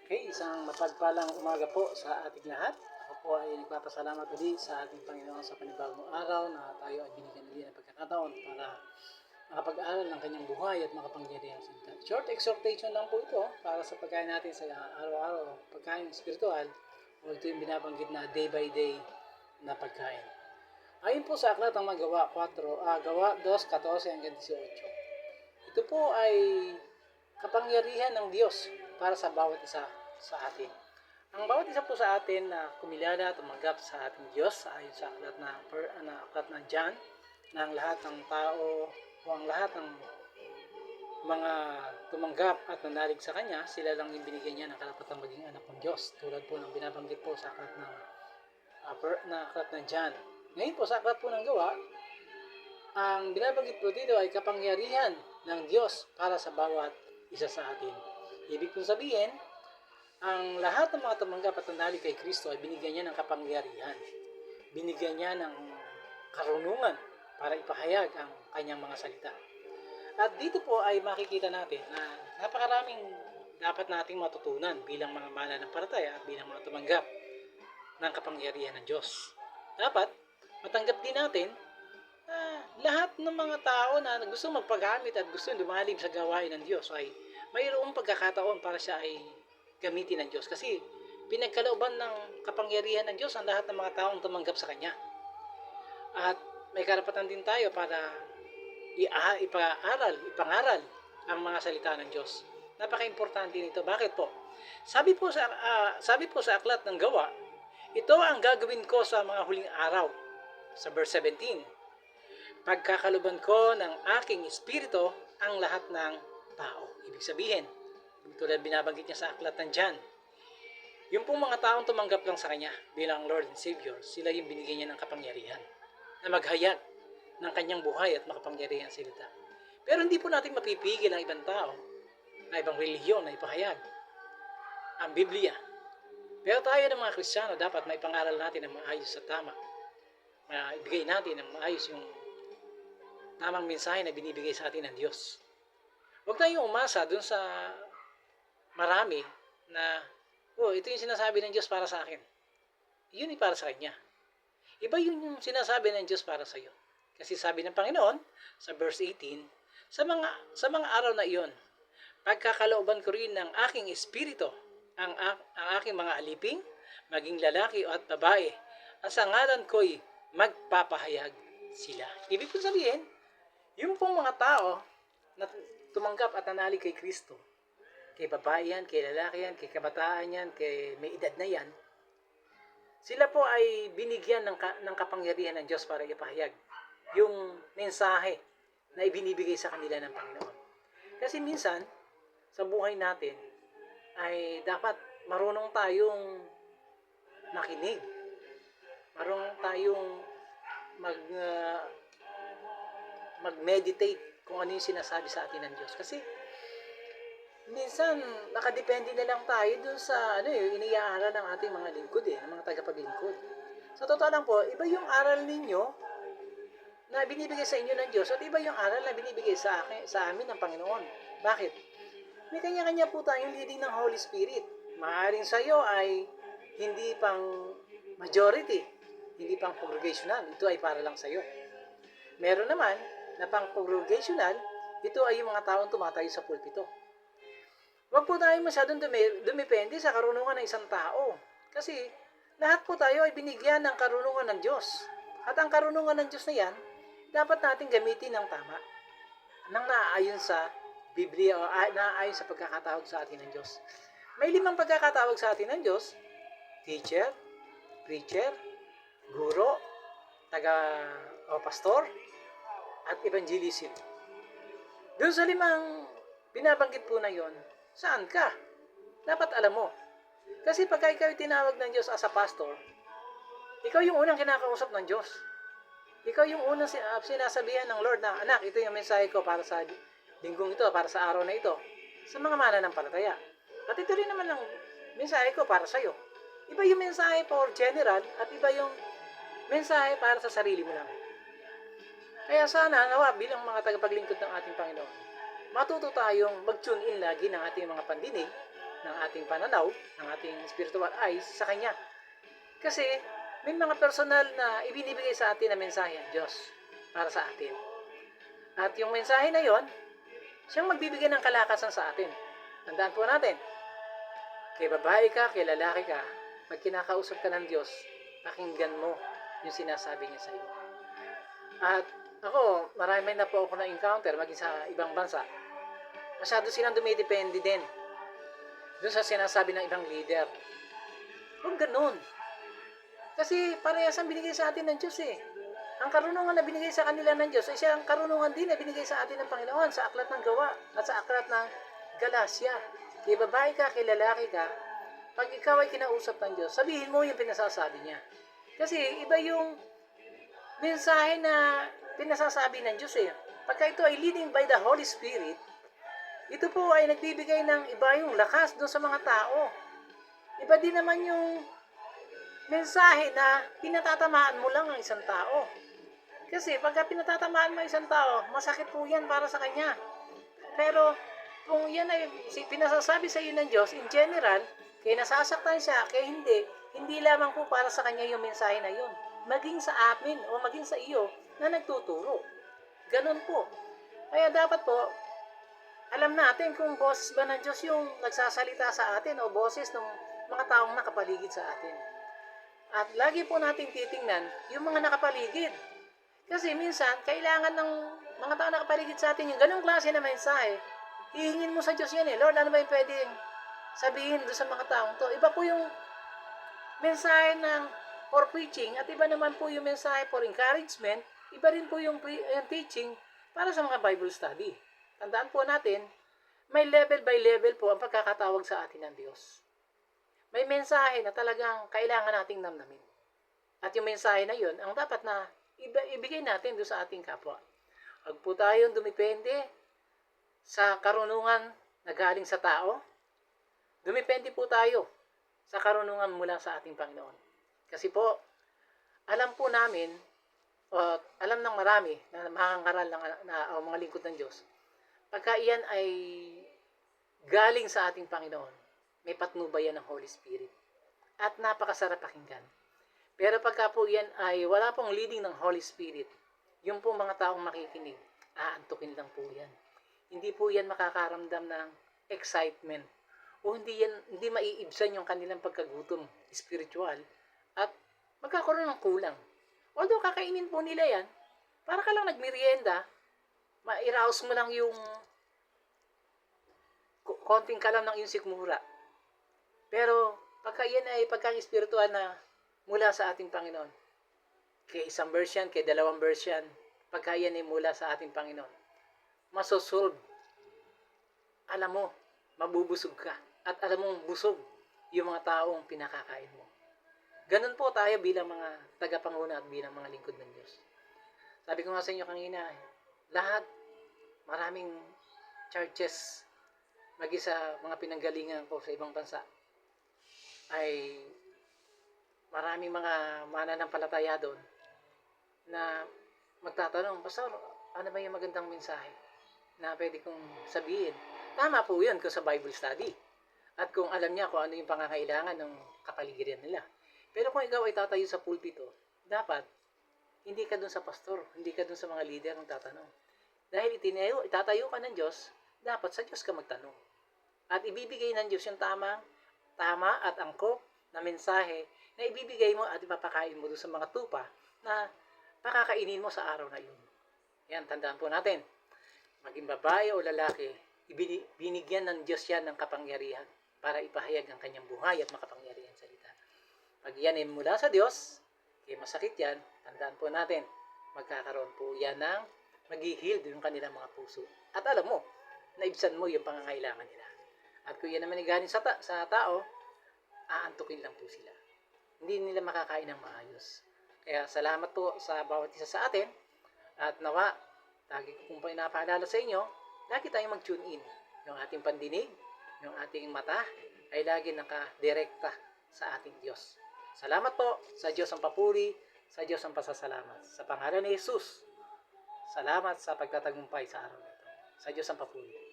Okay, isang mapagpalang umaga po sa ating lahat. Ako po ay nagpapasalamat ulit sa ating Panginoon sa panibagong araw na tayo ay binigyan ulit ng pagkakataon para makapag-aral ng kanyang buhay at makapangyarihan sa salita. Short exhortation lang po ito para sa pagkain natin sa araw-araw, pagkain spiritual, o ito yung binabanggit na day by day na pagkain. Ayon po sa aklat ng Gawa 2:14 hanggang 18. Ito po ay kapangyarihan ng Diyos para sa bawat isa sa atin. Ang bawat isa po sa atin na kumilala at tumanggap sa ating Diyos ayon sa aklat na John, na ang lahat ng tao o ang lahat ng mga tumanggap at nanalig sa Kanya, sila lang yung binigyan niya ng karapatang maging anak ng Diyos. Tulad po ng binabanggit po sa aklat ng John. Ngayon po sa aklat po ng Gawa, ang binabanggit po dito ay kapangyarihan ng Diyos para sa bawat isa sa atin. Ibig kong sabihin, ang lahat ng mga tumanggap at nanalig kay Kristo ay binigyan niya ng kapangyarihan. Binigyan niya ng karunungan para ipahayag ang kanyang mga salita. At dito po ay makikita natin na napakaraming dapat nating matutunan bilang mga mananampalataya at bilang mga tumanggap ng kapangyarihan ng Diyos. Dapat matanggap din natin lahat ng mga tao na gusto magpagamit at gusto lumalim sa gawain ng Diyos ay mayroong pagkakataon para siya ay gamitin ng Diyos. Kasi pinagkalooban ng kapangyarihan ng Diyos ang lahat ng mga taong tumanggap sa Kanya. At may karapatan din tayo para ipangaral ang mga salita ng Diyos. Napaka-importante nito. Bakit po? Sabi po sa aklat ng Gawa, ito ang gagawin ko sa mga huling araw. Sa verse 17, pagkakaluban ko ng aking espiritu ang lahat ng tao. Ibig sabihin, tulad binabanggit niya sa aklat ng John, yung pong mga taong tumanggap lang sa Kanya bilang Lord and Savior, sila yung binigyan niya ng kapangyarihan na maghayag ng kanyang buhay at makapangyarihan salita. Pero hindi po natin mapipigil ang ibang tao na ibang relihiyon na ipahayag ang Biblia. Pero tayo ng mga Kristiyano dapat maipangaral natin ng maayos at tama. Ibigay natin ng maayos yung tamang mensahe na binibigay sa atin ng Diyos. Huwag tayong umasa dun sa marami na, ito yung sinasabi ng Diyos para sa akin. Yun ay para sa Kanya. Iba yun yung sinasabi ng Diyos para sa iyo. Kasi sabi ng Panginoon, sa verse 18, sa mga araw na iyon, pagkakalooban ko rin ng aking espiritu, ang aking mga aliping, maging lalaki at babae, at sa ngalan ko'y magpapahayag sila. Ibig kong sabihin, yung pong mga tao na tumanggap at nanalig kay Kristo, kay babae yan, kay lalaki yan, kay kabataan yan, kay may edad na yan, sila po ay binigyan ng kapangyarihan ng Diyos para ipahayag yung mensahe na ibinibigay sa kanila ng Panginoon. Kasi minsan, sa buhay natin, ay dapat marunong tayong makinig. Marunong tayong mag-meditate kung ano yung sinasabi sa atin ng Diyos. Kasi minsan nakadepende na lang tayo dun sa iniaaral ng ating mga lingkod ng mga tagapaglingkod. Sa totoo lang po, iba yung aral ninyo na binibigay sa inyo ng Diyos at iba yung aral na binibigay sa amin ng Panginoon. Bakit? May kanya-kanya po tayong leading ng Holy Spirit. Maaaring sa iyo ay hindi pang majority, hindi pang congregational. Ito ay para lang sa iyo. Meron naman na pang congregational, ito ay yung mga taong tumatayo sa pulpito. Huwag po tayo masyadong dumepende sa karunungan ng isang tao. Kasi lahat po tayo ay binigyan ng karunungan ng Diyos. At ang karunungan ng Diyos na yan, dapat natin gamitin ng tama. Nang naaayon sa Biblia o naaayon sa pagkakatawag sa atin ng Diyos. May 5 pagkakatawag sa atin ng Diyos: teacher, preacher, guro, pastor, at evangelism. Doon sa 5 binabanggit po na yon, saan ka? Dapat alam mo. Kasi pagka ikaw tinawag ng Diyos as a pastor, ikaw yung unang kinakausap ng Diyos. Ikaw yung unang sinasabihan ng Lord na, anak, ito yung mensahe ko para sa linggong ito, para sa araw na ito, sa mga mananampalataya. At ito rin naman ang mensahe ko para sa iyo. Iba yung mensahe for general at iba yung mensahe para sa sarili mo lang. Kaya sana, nawa bilang mga tagapaglingkod ng ating Panginoon, matuto tayong mag-tune in lagi ng ating mga pandinig ng ating pananaw, ng ating spiritual eyes sa Kanya. Kasi may mga personal na ibinibigay sa atin na mensahe ng Diyos para sa atin. At yung mensahe na yon, siyang magbibigay ng kalakasan sa atin. Tandaan po natin, kay babae ka, kay lalaki ka, pag kinakausap ka ng Diyos, pakinggan mo yung sinasabi niya sa iyo. At ako, marami na po ako na-encounter, maging sa ibang bansa. Masyado silang dumidepende din doon sa sinasabi ng ibang leader. Huwag ganun. Kasi parehas ang binigay sa atin ng Diyos eh. Ang karunungan na binigay sa kanila ng Diyos ay siya ang karunungan din na binigay sa atin ng Panginoon sa aklat ng Gawa at sa aklat ng Galacia. Kay babae ka, kay lalaki ka, pag ikaw ay kinausap ng Diyos, sabihin mo yung pinasasabi niya. Kasi iba yung mensahe na pinasasabi ng Diyos eh. Pagka ito ay leading by the Holy Spirit, ito po ay nagbibigay ng iba yung lakas doon sa mga tao. Iba din naman yung mensahe na pinatatamaan mo lang ang isang tao. Kasi pagka pinatatamaan mo ang isang tao, masakit po yan para sa kanya. Pero kung yan ay pinasasabi sa iyo ng Diyos, in general, kaya nasasaktan siya, kaya hindi lamang po para sa kanya yung mensahe na yun. Maging sa amin o maging sa iyo na nagtuturo. Ganun po. Kaya dapat po, alam natin kung boses ba ng Diyos yung nagsasalita sa atin o boses ng mga taong nakapaligid sa atin. At lagi po natin titingnan yung mga nakapaligid. Kasi minsan, kailangan ng mga taong nakapaligid sa atin yung ganong klase na mensahe. Hihingin mo sa Diyos yan eh. Lord, ano ba yung pwedeng sabihin doon sa mga taong to? Iba po yung mensahe ng for preaching at iba naman po yung mensahe for encouragement. Iba rin po yung teaching para sa mga Bible study. Tandaan po natin, may level by level po ang pagkakatawag sa atin ng Diyos. May mensahe na talagang kailangan nating namnamin. At yung mensahe na yun, ang dapat na ibigay natin doon sa ating kapwa. Huwag po tayong dumipende sa karunungan na galing sa tao. Dumipende po tayo sa karunungan mula sa ating Panginoon. Kasi po, alam po namin, o alam ng marami na makangaral o mga lingkod ng Diyos, pagka iyan ay galing sa ating Panginoon, may patnubayan ng Holy Spirit. At napakasarap pakinggan. Pero pagka po yan ay wala pong leading ng Holy Spirit, yung po mga taong makikinig, aantukin lang po yan. Hindi po yan makakaramdam ng excitement. O hindi maiibsan yung kanilang pagkagutom spiritual at magkakaroon ng kulang. Although kakainin po nila yan, para ka lang nagmerienda, mairaos mo lang yung konting kalam ng yung sikmura. Pero pagka yan ay pagka-spiritual na mula sa ating Panginoon, kay isang verse yan, kay dalawang verse yan, pagka yan ay mula sa ating Panginoon, masosolve. Alam mo, mabubusog ka. At alam mong busog yung mga taong pinakakain mo. Ganun po tayo bilang mga tagapanguna at bilang mga lingkod ng Diyos. Sabi ko nga sa inyo kanina, lahat, maraming churches, sa mga pinanggalingan ko sa ibang bansa, ay maraming mga mananampalataya doon na magtatanong, Pastor, ano ba yung magandang mensahe na pwede kong sabihin? Tama po yun kung sa Bible study. At kung alam niya kung ano yung pangangailangan ng kapaligiran nila. Pero kung ikaw ay tatayo sa pulpito, dapat hindi ka dun sa pastor, hindi ka dun sa mga leader ng tatanong. Dahil itatayo ka ng Diyos, dapat sa Diyos ka magtanong. At ibibigay ng Diyos yung tama at angkop na mensahe na ibibigay mo at ipapakain mo dun sa mga tupa na pakakainin mo sa araw na yun. Yan, tandaan po natin. Maging babae o lalaki, binigyan ng Diyos yan ng kapangyarihan para ipahayag ang kanyang buhay at makapangyarihan salita. Pag yan ay mula sa Diyos, kaya masakit yan, tandaan po natin, magkakaroon po yan ng mag-heal yung kanilang mga puso. At alam mo, naibsan mo yung pangangailangan nila. At kung yan naman ay galing sa tao, aantukin lang po sila. Hindi nila makakain ng maayos. Kaya salamat po sa bawat isa sa atin. At nawa, lagi ko pong pinapaalala sa inyo, lagi tayong mag-tune in. Yung ating pandinig, yung ating mata, ay lagi nakadirekta sa ating Diyos. Salamat po sa Diyos ang papuri, sa Diyos ang pasasalamat. Sa pangalan ni Jesus, salamat sa pagtatagumpay sa araw na ito. Sa Diyos ang papuri.